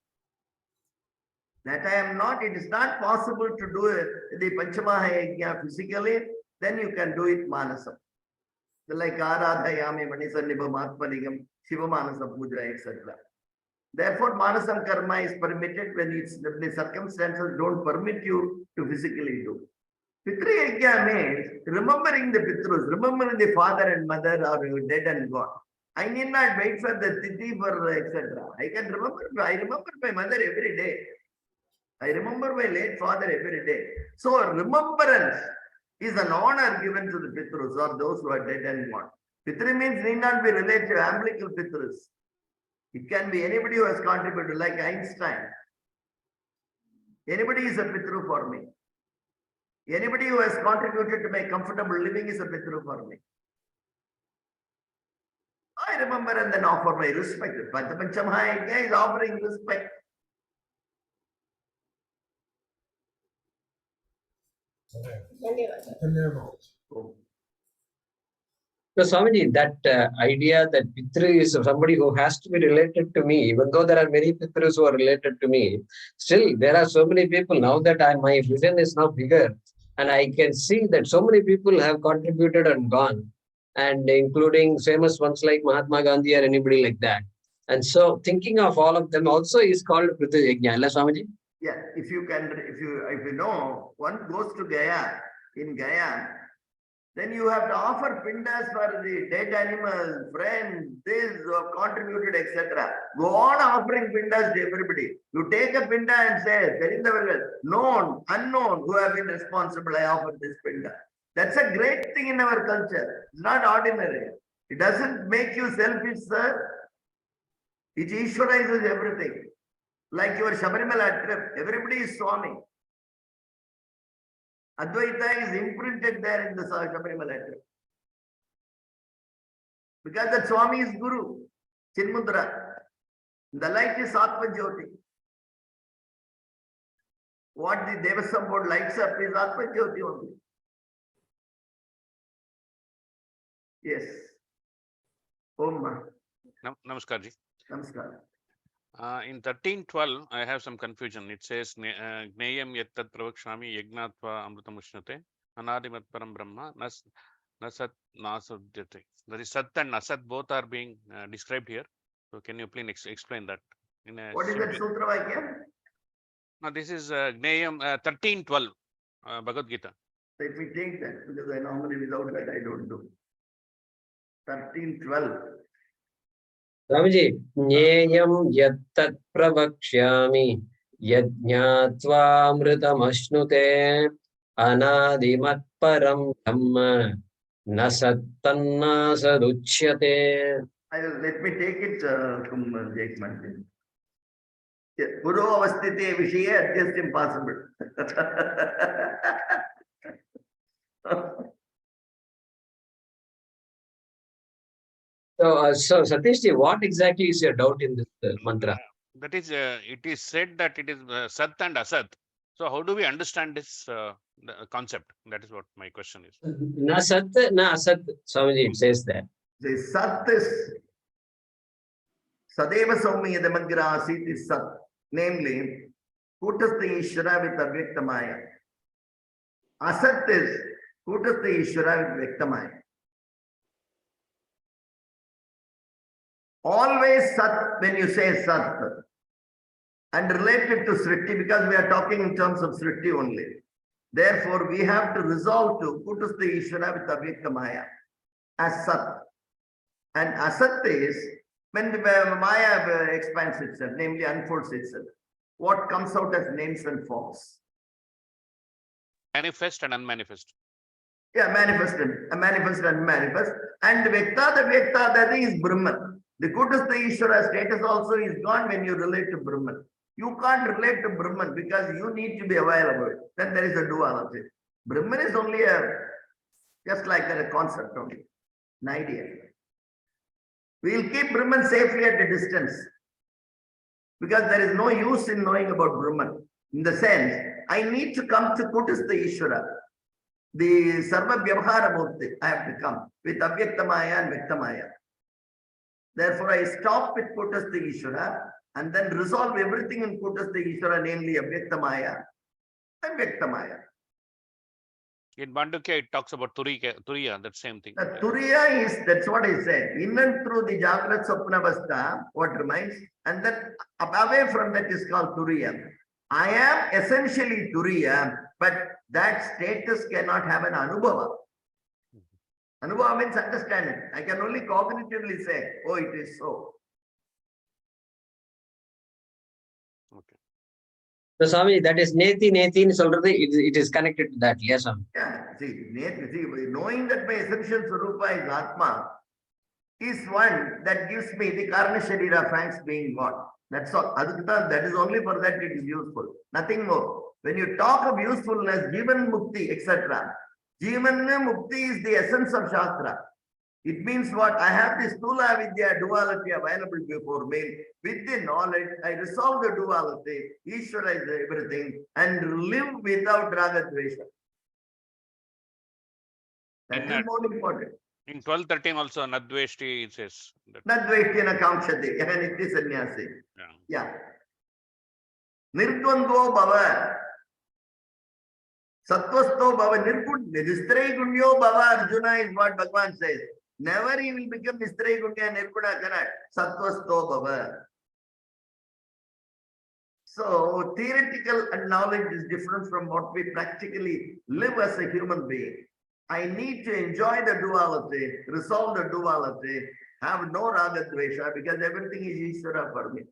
That I am not, it is not possible to do it, the Panchamaha Yajna physically, then you can do it manasam. Like Aradhayami Manisannibham Atmanigam, Shiva Manasa Puja, etc. Therefore, manasam karma is permitted when the circumstances don't permit you to physically do. Pitru Yajna means remembering the Pitrus, remembering the father and mother are dead and gone. I need not wait for the tithi for etc. I remember my mother every day. I remember my late father every day. So remembrance is an honor given to the Pitrus or those who are dead and gone. Pitru means need not be related to umbilical Pitrus. It can be anybody who has contributed, like Einstein. Anybody is a Pitru for me. Anybody who has contributed to my comfortable living is a Pitru for me. I remember and then offer my respect. But the Panchamaha Yajna is offering respect. Oh.
So Swamiji, that idea that Pitru is somebody who has to be related to me, even though there are many Pitrus who are related to me, still there are so many people now that my vision is now bigger, and I can see that so many people have contributed and gone, and including famous ones like Mahatma Gandhi or anybody like that. And so thinking of all of them also is called Pitru Yajna, Allah Swamiji?
Yeah, if you know, one goes to Gaya, in Gaya, then you have to offer pindas for the dead animals, friends, this, who have contributed, etc. Go on offering pindas to everybody. You take a pinda and say, known, unknown, who have been responsible, I offer this pinda. That's a great thing in our culture. It's not ordinary. It doesn't make you selfish, sir. It Ishwarizes everything. Like your Shabarimala trip, everybody is Swami. Advaita is imprinted there in the Shabarimala trip. Because the Swami is Guru, Chinmudra. The light is Atma Jyoti. What the Devasam board lights up is Atma Jyoti only. Yes. Om.
Namaskar ji.
Namaskar.
In 1312, I have some confusion. It says, Gneyam yattat pravakshami yagnatva amrutamushnate anadimat param brahma nasat nasadyate. That is Sat and Asat both are being described here. So can you please explain that?
What is that Sutra Vakya?
No, this is Gneyam 1312, Bhagavad Gita.
Let me take that because I normally without that I don't do. 1312.
Swamiji, Jneyam yattat pravakshyami yajñātvā amritamashnute anādimat param dhamma nasattanna saduchyate.
Let me take it from Jayanti. Guru avasthite vishaye just impossible.
So Satishji, what exactly is your doubt in this mantra?
That is, it is said that it is Sat and Asat. So how do we understand this concept? That is what my question is.
Na Sat, na Asat, Swamiji, it says that.
The Sat is Sadeva Saumi Yadamagra Asit is Sat, namely Kutastha Ishvara with Avyaktamaya. Asat is Kutastha Ishvara with Vyaktamaya. Always Sat when you say Sat and related to Sritti, because we are talking in terms of Sritti only. Therefore, we have to resolve to Kutastha Ishvara with Avyaktamaya as Sat. And Asat is when the Maya expands itself, namely unfolds itself. What comes out as names and forms?
Manifest and unmanifest.
Yeah, manifest and unmanifest. And the Vyakta, that is Brahman. The Kutastha Ishvara status also is gone when you relate to Brahman. You can't relate to Brahman because you need to be aware of it. Then there is a duality. Brahman is only just like a concept only, an idea. We will keep Brahman safely at a distance because there is no use in knowing about Brahman. In the sense, I need to come to Kutastha Ishvara, the Sarva Vyavahara Murti. I have to come with Avyaktamaya and Vyaktamaya. Therefore, I stop with Kutastha Ishvara and then resolve everything in Kutastha Ishvara, namely Avyaktamaya and Vyaktamaya.
In Bandukya, it talks about Turiya, that same thing.
Turiya is, that's what I said, in and through the Jagrat Sapnavastha, what remains, and then away from that is called Turiya. I am essentially Turiya, but that status cannot have an Anubhava. Anubhava means understanding. I can only cognitively say, oh, it is so.
Okay.
So Swami, that is Neti solறது, it is connected to that, yes, Swami.
Yeah, see, knowing that my essential Swarupa is Atma, is one that gives me the Karna Sharira thanks being God. That's all. That is only for that it is useful. Nothing more. When you talk of usefulness, Jivan Mukti, etc. Jivan Mukti is the essence of Shastra. It means what? I have this Stula Vidya duality available before me. With the knowledge, I resolve the duality, Ishvara is everything, and live without Raga Dvesha. That is more important.
In 12:13 also, Nadveshti it says.
Nadveshtina Kamshati, and it is sannyasi.
Yeah.
Yeah. Nirdvandvo Bhava. Sattvasto Bhava. Nistray Gunyo Bhava Arjuna is what Bhagavan says. Never he will become Nistray Gunya Nirguna cannot. Sattvasto Bhava. So theoretical knowledge is different from what we practically live as a human being. I need to enjoy the duality, resolve the duality, have no raga dvesha because everything is Ishvara for me.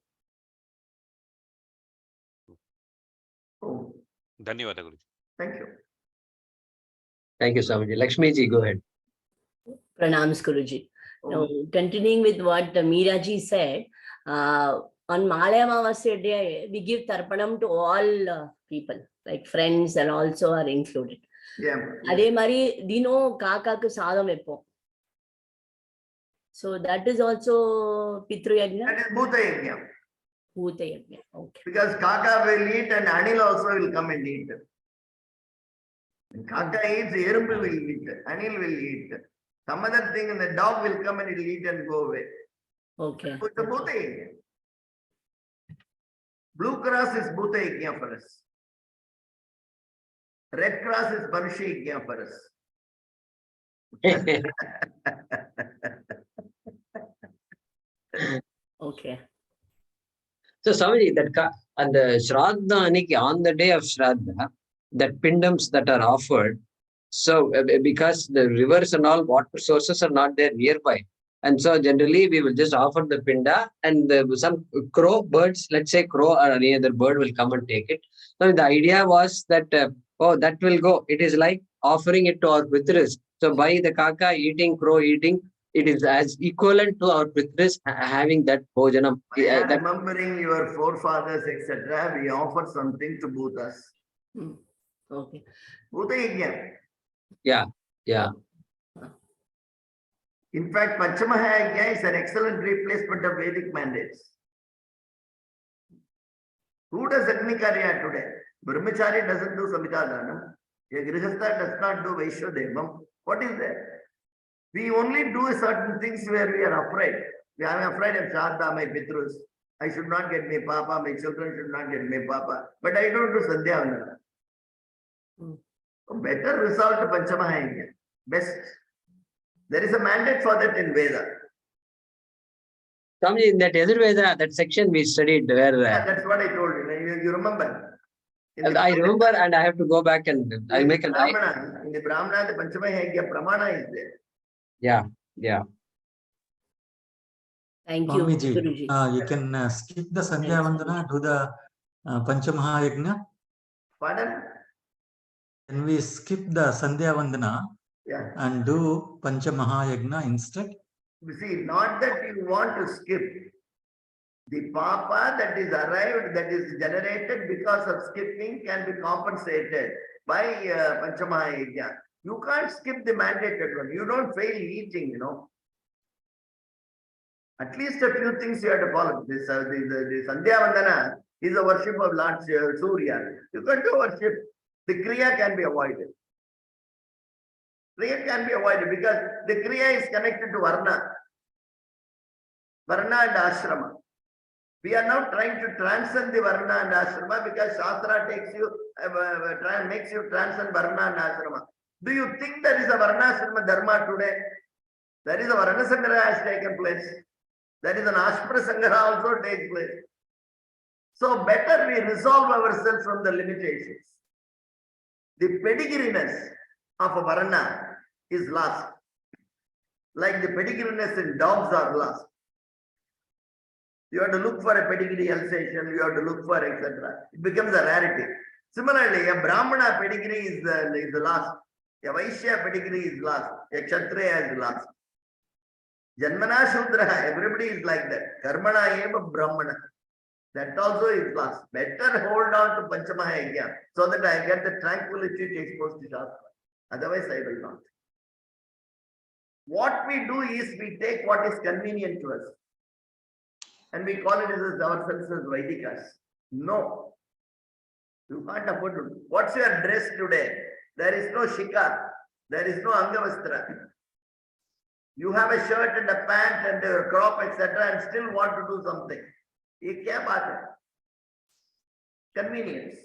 Oh,
Dhanyavada Guruji.
thank you.
Thank you, Swamiji. Lakshmi ji, go ahead.
Pranams, Guruji. Now, continuing with what Meeraji said, on Malaya Amavasya day, we give Tarpanam to all people, like friends and also are included.
Yeah.
Adhe mari dino kaka ku sadam eppo. So that is also Pitru Yajna?
That is Bhuta Yajna.
Bhuta Yajna, okay.
Because Kaka will eat and Anil also will come and eat. When Kaka eats, Erumbu will eat, Anil will eat. Some other thing, and the dog will come and it will eat and go away.
Okay.
So it's a Bhuta Yajna. Blue Cross is Bhuta Yajna for us. Red Cross is Manushya Yajna for us.
Okay.
So, Swamiji, and the Shraddha, on the day of Shraddha, that pindams that are offered, so because the rivers and all water sources are not there nearby. And so generally we will just offer the pinda and some crow birds, let's say crow or any other bird will come and take it. So the idea was that, that will go. It is like offering it to our Pitris. So by the kaka eating, crow eating, it is as equivalent to our Pitris having that bhojanam.
Remembering your forefathers, etc., we offer something to Bhutas.
Okay.
Bhuta Yajna.
Yeah.
In fact, Panchamaha Yajna is an excellent replacement of Vedic mandates. Who does Agni Karya today? Brahmachari doesn't do Samhita. A Grihastha does not do Vaishyadevam. What is there? We only do certain things where we are afraid. I am afraid of Shraddha, my Pitrus. I should not get me Papa, my children should not get me Papa. But I don't do Sandhya. Better result to Panchamaha Yajna. Best. There is a mandate for that in Veda.
Swamiji, in that Yajurveda, that section we studied where...
Yeah, that's what I told you. You remember?
I remember and I have to go back and I'll make a note.
In the Brahmana, the Panchamaha Yajna Pramana is there.
Yeah.
Thank you,
Swamiji,
Guruji.
you can skip the Sandhya Vandana, do the Panchamaha Yajna.
Pardon?
Can we skip the Sandhya Vandana and do Panchamaha Yajna instead?
You see, not that you want to skip. The papa that is arrived, that is generated because of skipping can be compensated by Panchamaha Yajna. You can't skip the mandated one. You don't fail eating, At least a few things you have to follow. The Sandhya Vandana is a worship of Lord Surya. You can do worship. The Kriya can be avoided. Kriya can be avoided because the Kriya is connected to Varna. Varna and Ashrama. We are now trying to transcend the Varna and Ashrama because Shastra makes you transcend Varna and Ashrama. Do you think there is a Varnashrama Dharma today? There is a Varna Sangraha has taken place. There is an Ashpra Sangraha also takes place. So better we resolve ourselves from the limitations. The pedigreeness of a Varna is lost. Like the pedigreeness in dogs are lost. You have to look for a pedigree Alsatian, you have to look for etc. It becomes a rarity. Similarly, a Brahmana pedigree is lost. A Vaishya pedigree is lost. A Kshatriya is lost. Janmana Shudra, everybody is like that. Karmana eva Brahmana. That also is lost. Better hold on to Panchamaha Yajna so that I get the tranquility to expose to Shastra. Otherwise, I will not. What we do is we take what is convenient to us and we call it as ourselves as Vaidikas. No. You can't afford to do. What's your dress today? There is no shika. There is no angavastra. You have a shirt and a pant and a crop, etc., and still want to do something. Ye kya baat hai? Convenience.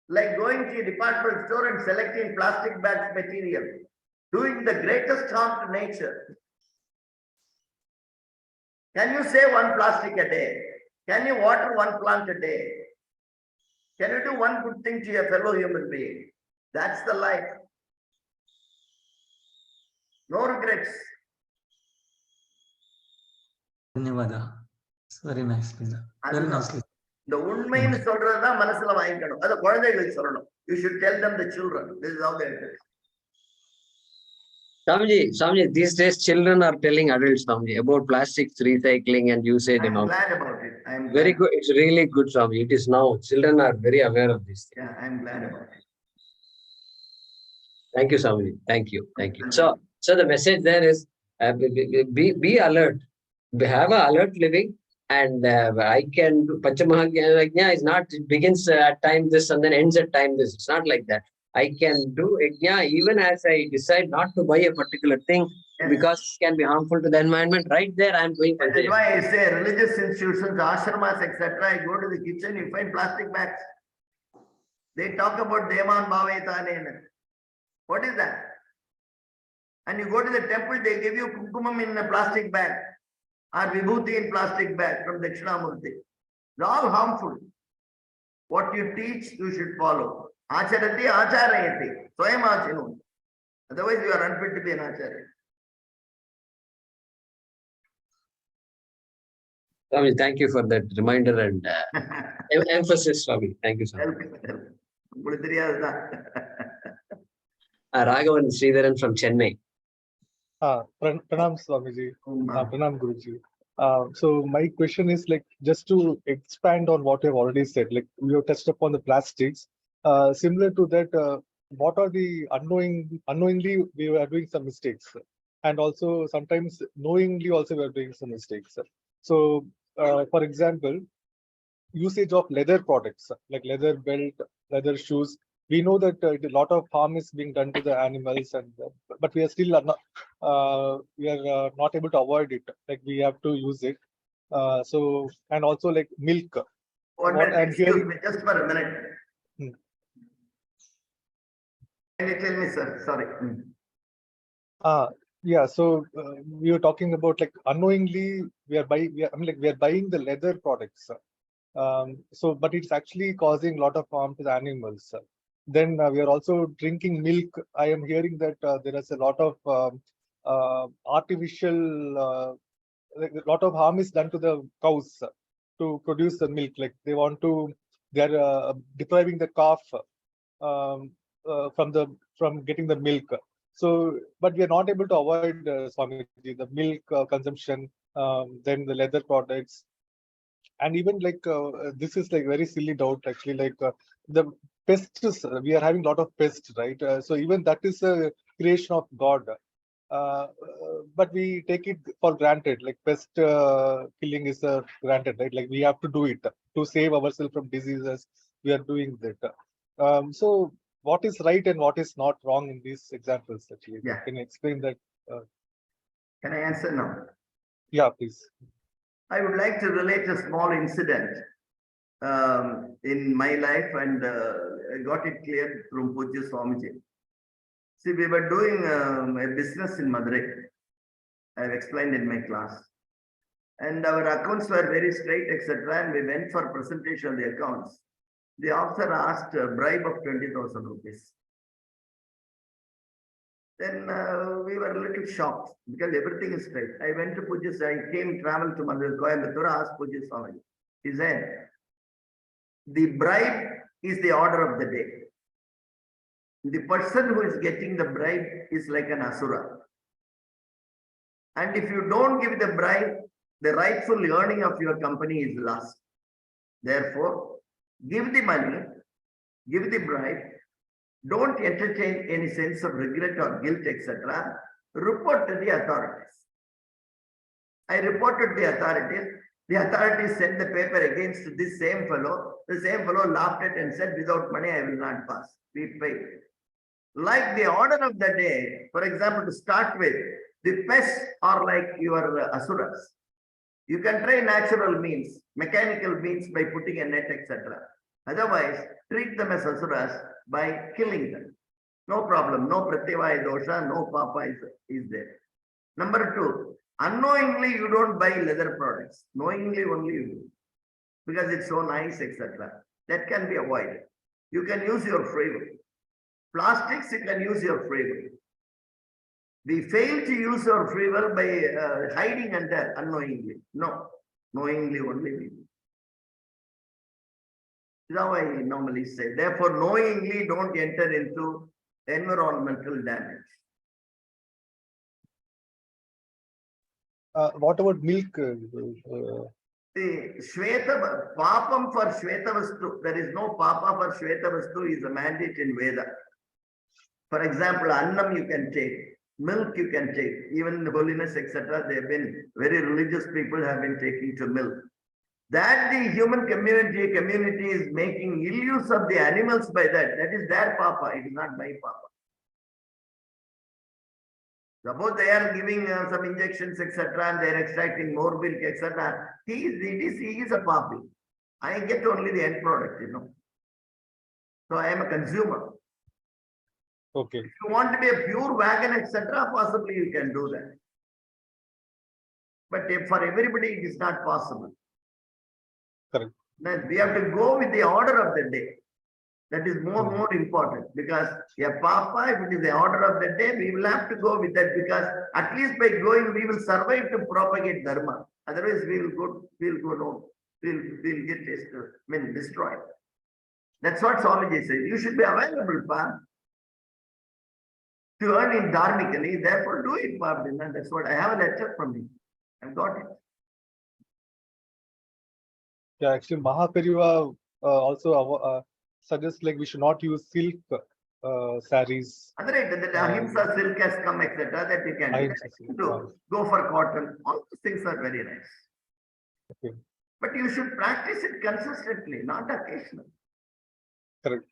Like going to a department store and selecting plastic bags material, doing the greatest harm to nature. Can you save one plastic a day? Can you water one plant a day? Can you do one good thing to your fellow human being? That's the life. No regrets.
Dhanyavada. It's very nice. Very nicely.
The உண்மைன்னு சொல்றதுதான் மனசுல வாங்கிக்கணும். அது குழந்தைகளுக்கு சொல்லணும். You should tell them the children. This is how they do it.
Swamiji, these days children are telling adults, Swamiji, about plastics recycling and usage and all.
I'm glad about it. I'm
very good. It's really good, Swamiji. It is now. Children are very aware of this.
Yeah, I'm glad about it.
Thank you, Swamiji. Thank you. Thank you. So the message there is be alert. Have an alert living. And I can do Panchamaha Yajna is not, it begins at time this and then ends at time this. It's not like that. I can do Yajna even as I decide not to buy a particular thing because it can be harmful to the environment. Right there, I am doing Panchamaha.
That's why I say religious institutions, ashramas, etc. I go to the kitchen, you find plastic bags. They talk about Devan Bhavetane. What is that? And you go to the temple, they give you kumkumam in a plastic bag. Or vibhuti in plastic bag from Dakshinamurti. It's all harmful. What you teach, you should follow. Acharati, acharayati. Swayam achinu. Otherwise, you are unfit to be an acharya.
Swami, thank you for that reminder and emphasis, Swami. Thank you, Swami. Raghavan Sridharan from Chennai.
Pranam Swamiji, Pranam Guruji. So my question is like just to expand on what you have already said, like we have touched upon the plastics. Similar to that, what are the unknowingly we are doing some mistakes, and also sometimes knowingly also we are doing some mistakes. So, for example, usage of leather products like leather belt, leather shoes. We know that a lot of harm is being done to the animals, and but we are still not able to avoid it. Like we have to use it. So and also like milk.
Excuse me, just for a minute. Can you tell me, sir? Sorry.
Yeah. So we were talking about like unknowingly we are buying the leather products. So but it's actually causing a lot of harm to the animals. Then we are also drinking milk. I am hearing that there is a lot of artificial, a lot of harm is done to the cows to produce the milk. Like they are depriving the calf from getting the milk. So, but we are not able to avoid Swamiji, the milk consumption, then the leather products. And even like this is like very silly doubt actually, like the pests, we are having a lot of pests, right? So even that is a creation of God, but we take it for granted, like pest killing is granted, right? Like we have to do it to save ourselves from diseases. We are doing that. So what is right and what is not wrong in these examples actually?
Yeah.
Can you explain that?
Can I answer now?
Yeah, please.
I would like to relate a small incident in my life, and I got it clear from Pujya Swamiji. See, we were doing a business in Madurai. I have explained in my class. And our accounts were very straight, etc. And we went for presentation of the accounts. The officer asked a bribe of 20,000 rupees. Then we were a little shocked because everything is straight. I went to Pujya, I traveled to Coimbatore, asked Pujya Swamiji. He said, the bribe is the order of the day. The person who is getting the bribe is like an asura. And if you don't give the bribe, the rightful earning of your company is lost. Therefore, give the money, give the bribe, don't entertain any sense of regret or guilt, etc. Report to the authorities. I reported the authorities. The authorities sent the paper against this same fellow. The same fellow laughed at and said, without money, I will not pass. We paid. Like the order of the day, for example, to start with, the pests are like your asuras. You can try natural means, mechanical means by putting a net, etc. Otherwise, treat them as asuras by killing them. No problem, no pratyavaya dosha, no papa is there. Number two, unknowingly you don't buy leather products. Knowingly only you do. Because it's so nice, etc. That can be avoided. You can use your free will. Plastics, you can use your free will. We fail to use our free will by hiding under unknowingly. No, knowingly only we do. That's how I normally say. Therefore, knowingly don't enter into environmental damage.
What about milk?
The Shweta, papam for Shweta Vastu, there is no papa for Shweta Vastu is a mandate in Veda. For example, annam you can take, milk you can take, even the holiness, etc. They have been very religious people have been taking to milk. That the human community is making ill use of the animals by that is their papa, it is not my papa. Suppose they are giving some injections, etc., and they are extracting more milk, etc. He is a papi. I get only the end product, So I am a consumer.
Okay.
If you want to be a pure vegan, etc., possibly you can do that. But for everybody, it is not possible.
Correct.
Then we have to go with the order of the day. That is more important because a papa, if it is the order of the day, we will have to go with that because at least by going, we will survive to propagate dharma. Otherwise, we will go no. We'll get destroyed. That's what Swamiji said. You should be available, Pa, to earn in dharmically. Therefore, do it, Pa. That's what I have a letter from him. I've got it.
Yeah, actually, Mahapariva also suggests like we should not use silk saris.
That's right. That ahimsa silk has come, etc. That you can do. Go for cotton. All those things are very nice.
Okay.
But you should practice it consistently, not occasionally.
Correct.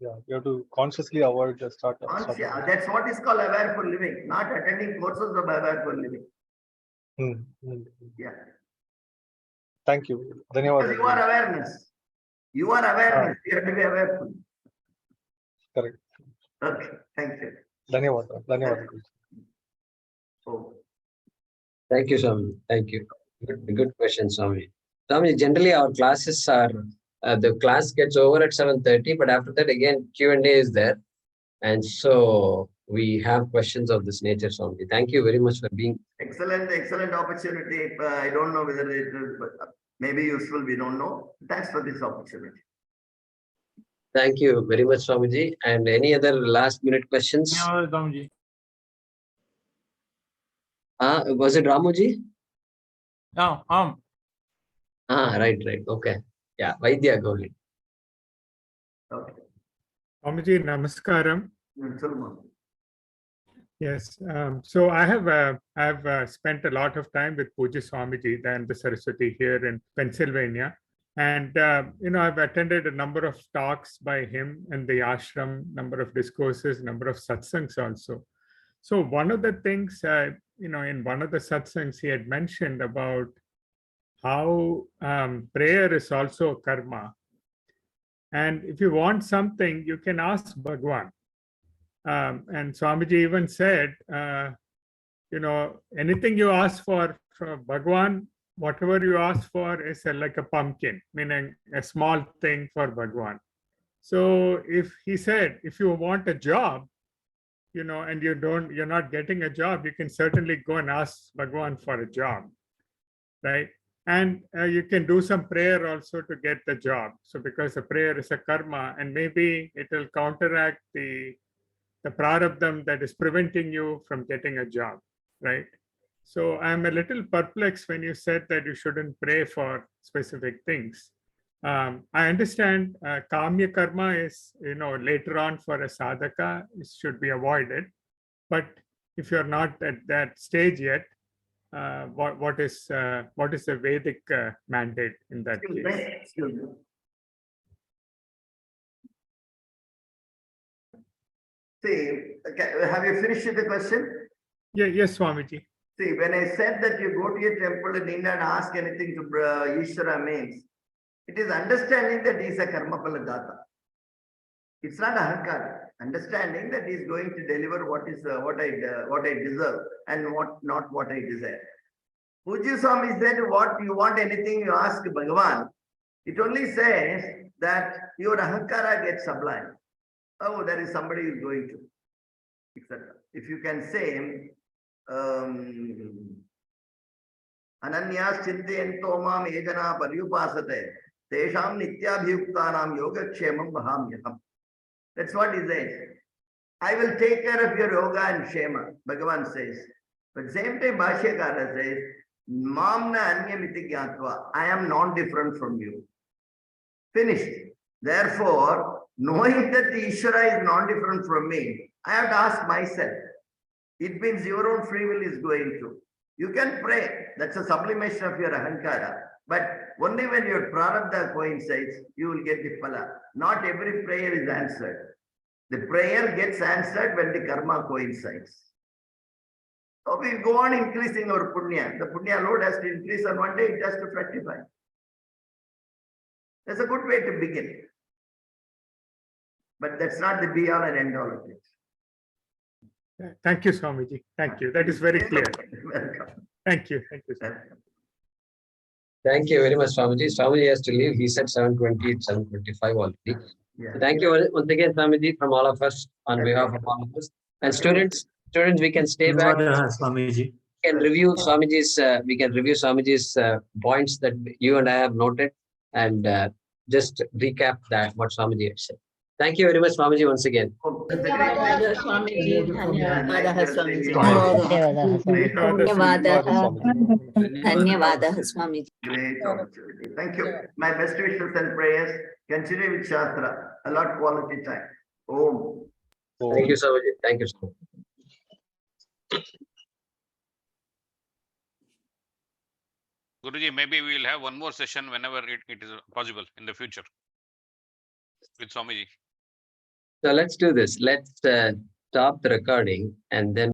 Yeah, you have to consciously avoid the start.
That's what is called awareful living, not attending courses of awareful living. Yeah.
Thank you.
Because you are awareness. You are awareness. You have to be awareful.
Correct.
Okay. Thank you.
Dhanyawad.
Oh.
Thank you, Swami. Thank you. Good question, Swami. Swami, generally our classes are, the class gets over at 7:30, but after that again, Q&A is there. And so we have questions of this nature, Swami. Thank you very much for being.
Excellent opportunity. I don't know whether it is maybe useful, we don't know. Thanks for this opportunity.
Thank you very much, Swamiji. And any other last minute questions?
No, Swamiji.
Was it Ramuji?
No,
Right. Okay. Yeah, Vaidya, go ahead.
Okay.
Swamiji, namaskaram. Yes, so I have spent a lot of time with Puja Swamiji, Dayananda Saraswati here in Pennsylvania. And, I've attended a number of talks by him in the ashram, number of discourses, number of satsangs also. So one of the things, in one of the satsangs, he had mentioned about how prayer is also karma. And if you want something, you can ask Bhagwan. And Swamiji even said, anything you ask for from Bhagwan, whatever you ask for is like a pumpkin, meaning a small thing for Bhagwan. So if he said, if you want a job, and you're not getting a job, you can certainly go and ask Bhagwan for a job, right? And you can do some prayer also to get the job. So because the prayer is a karma, and maybe it will counteract the prarabdham that is preventing you from getting a job, right? So I'm a little perplexed when you said that you shouldn't pray for specific things. I understand kamya karma is, later on for a sadhaka, it should be avoided. But if you're not at that stage yet, what is the Vedic mandate in that case?
Excuse me. See, have you finished the question?
Yeah, yes, Swamiji.
See, when I said that you go to a temple and need not ask anything to Ishvara means, it is understanding that he is a karma phala data. It's not ahankara. Understanding that he is going to deliver what I deserve and not what I desire. Puji Swami said, what you want anything you ask Bhagavan. It only says that your ahankara gets sublime. Oh, there is somebody who is going to, etc. If you can say, Ananyas chintayanto mam ejana paryupasate tesham nityabhyuktanam yogakshemam mahamyaham. That's what he says. I will take care of your yoga and shema, Bhagavan says. But same time Bhashyakara says, Mamna anyamiti gyatva, I am not different from you. Finished. Therefore, knowing that the Ishvara is not different from me, I have to ask myself. It means your own free will is going to. You can pray. That's a sublimation of your ahankara. But only when your prarabdha coincides, you will get the phala. Not every prayer is answered. The prayer gets answered when the karma coincides. So we go on increasing our punya. The punya load has to increase on one day, it has to fructify. That's a good way to begin. But that's not the be all and end all of it.
Thank you, Swamiji. Thank you. That is very clear.
Welcome.
Thank you. Thank you, sir.
Thank you very much, Swamiji. Swamiji has to leave. He said 7:20, 7:25 already.
Yeah.
Thank you once again, Swamiji, from all of us, on behalf of all of us. And students, we can stay back.
Swamiji.
We can review Swamiji's points that you and I have noted, and just recap that what Swamiji had said. Thank you very much, Swamiji, once again.
ಧನ್ಯವಾದ ಸ್ವಾಮೀಜಿ ಧನ್ಯವಾದ ಸ್ವಾಮೀಜಿ ಧನ್ಯವಾದ Swamiji.
Great opportunity. Thank you. My best wishes and prayers. Continue with Shastra. A lot quality time. Om.
Thank you, Swamiji. Thank you, sir.
Guruji, maybe we will have one more session whenever it is possible in the future with Swamiji.
So let's do this. Let's stop the recording and then